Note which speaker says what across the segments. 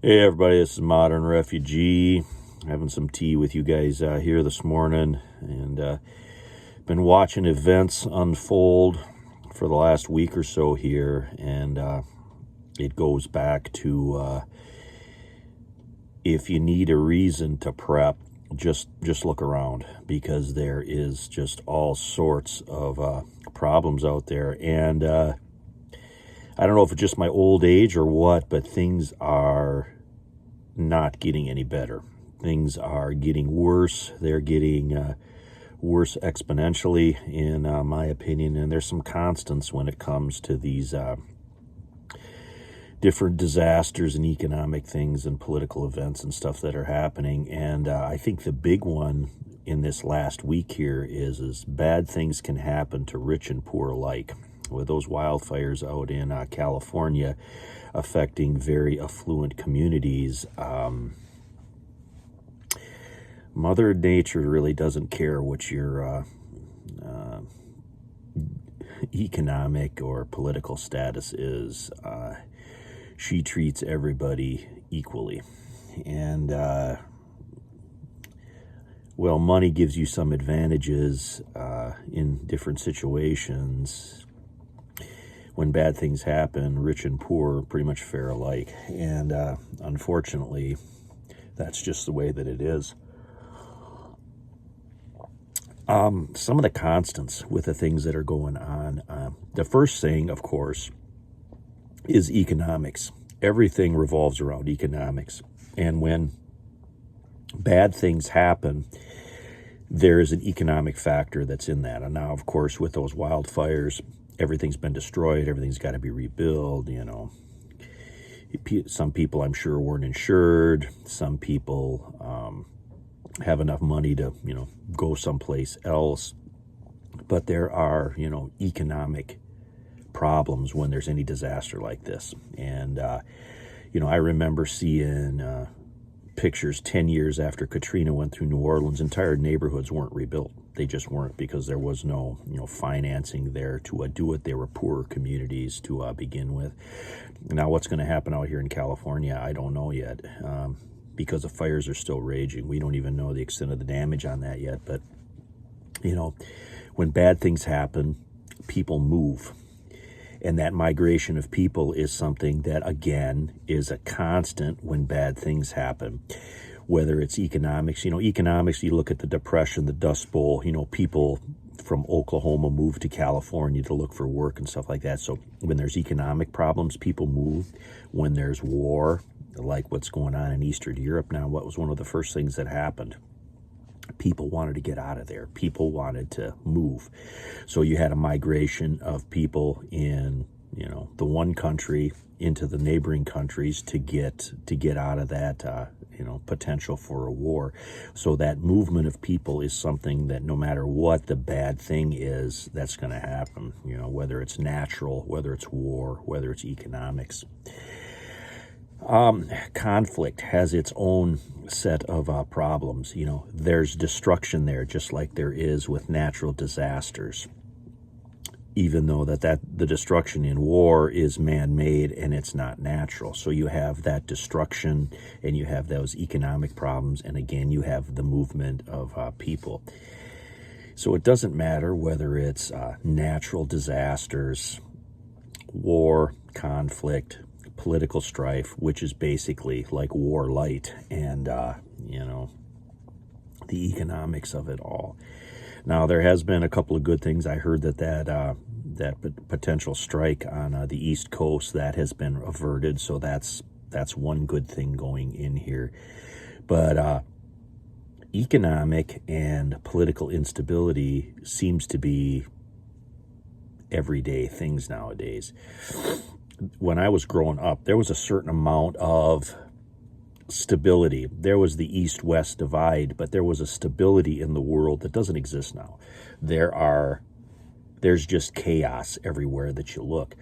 Speaker 1: Hey everybody, this is Modern Refugee. Having some tea with you guys here this morning, and been watching events unfold for the last week or so here, and it goes back to if you need a reason to prep, just look around, because there is just all sorts of problems out there, and I don't know if it's just my old age or what, but things are not getting any better. Things are getting worse. They're getting worse exponentially, in my opinion, and there's some constants when it comes to these different disasters and economic things and political events and stuff that are happening. And I think the big one in this last week here is bad things can happen to rich and poor alike. With those wildfires out in California affecting very affluent communities, Mother Nature really doesn't care what your economic or political status is. She treats everybody equally. And, well, money gives you some advantages in different situations. When bad things happen, rich and poor pretty much fare alike. And unfortunately, that's just the way that it is. Some of the constants with the things that are going on. The first thing, of course, is economics. Everything revolves around economics. And when bad things happen, there is an economic factor that's in that. And now, of course, with those wildfires, everything's been destroyed. Everything's got to be rebuilt, you know. Some people, I'm sure, weren't insured. Some people have enough money to, go someplace else. But there are, economic problems when there's any disaster like this. And, I remember seeing pictures 10 years after Katrina went through New Orleans. Entire neighborhoods weren't rebuilt. They just weren't, because there was no, financing there to do it. They were poorer communities to begin with. Now, what's going to happen out here in California, I don't know yet, because the fires are still raging. We don't even know the extent of the damage on that yet. But, when bad things happen, people move. And that migration of people is something that, again, is a constant when bad things happen. Whether it's economics, economics, you look at the Depression, the Dust Bowl, people from Oklahoma moved to California to look for work and stuff like that. So when there's economic problems, people move. When there's war, like what's going on in Eastern Europe now, what was one of the first things that happened? People wanted to get out of there. People wanted to move. So you had a migration of people in, the one country into the neighboring countries to get out of that, potential for a war. So that movement of people is something that no matter what the bad thing is, that's going to happen, whether it's natural, whether it's war, whether it's economics. Conflict has its own set of problems. There's destruction there, just like there is with natural disasters, even though the destruction in war is man-made and it's not natural. So you have that destruction and you have those economic problems, and again, you have the movement of people. So it doesn't matter whether it's natural disasters, war, conflict, political strife, which is basically like war light, and the economics of it all. Now, there has been a couple of good things. I heard that potential strike on the East Coast, that has been averted, so that's one good thing going in here. But economic and political instability seems to be everyday things nowadays. When I was growing up, there was a certain amount of stability. There was the East-West divide, but there was a stability in the world that doesn't exist now. There's just chaos everywhere that you look.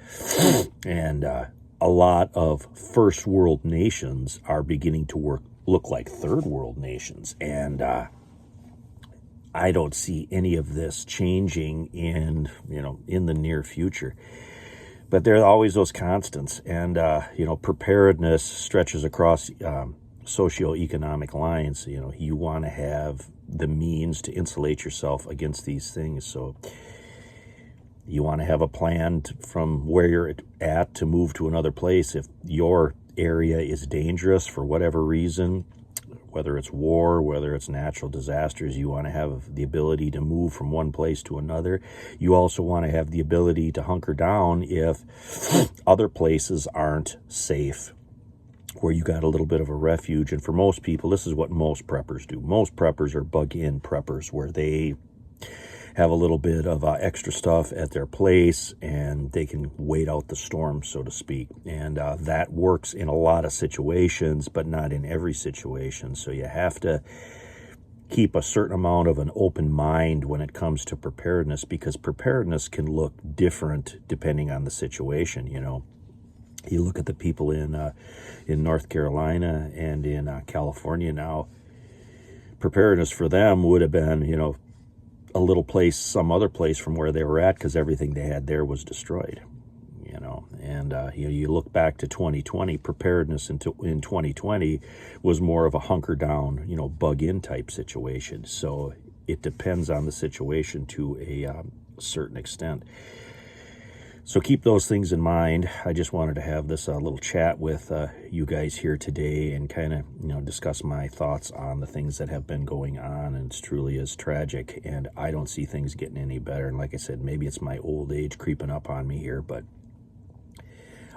Speaker 1: And a lot of first world nations are beginning to look like third world nations. And I don't see any of this changing in the near future. But there are always those constants, and preparedness stretches across socioeconomic lines. You want to have the means to insulate yourself against these things. So you want to have a plan from where you're at to move to another place. If your area is dangerous for whatever reason, whether it's war, whether it's natural disasters, you want to have the ability to move from one place to another. You also want to have the ability to hunker down if other places aren't safe, where you got a little bit of a refuge. And for most people, this is what most preppers do. Most preppers are bug-in preppers, where they have a little bit of extra stuff at their place and they can wait out the storm, so to speak. And that works in a lot of situations, but not in every situation. So you have to keep a certain amount of an open mind when it comes to preparedness, because preparedness can look different depending on the situation. You look at the people in North Carolina and in California now, preparedness for them would have been, a little place, some other place from where they were at, because everything they had there was destroyed. And you look back to 2020, preparedness in 2020 was more of a hunker down, bug-in type situation. So it depends on the situation to a certain extent. So keep those things in mind. I just wanted to have this little chat with you guys here today and kind of, discuss my thoughts on the things that have been going on. And it truly is tragic. And I don't see things getting any better. And like I said, maybe it's my old age creeping up on me here, but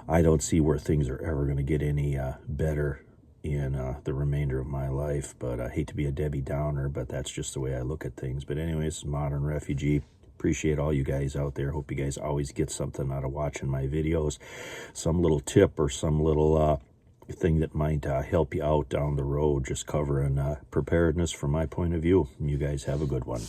Speaker 1: I don't see where things are ever going to get any better in the remainder of my life. But I hate to be a Debbie Downer, but that's just the way I look at things. But anyways, Modern Refugee. Appreciate all you guys out there. Hope you guys always get something out of watching my videos. Some little tip or some little thing that might help you out down the road, just covering preparedness from my point of view. You guys have a good one.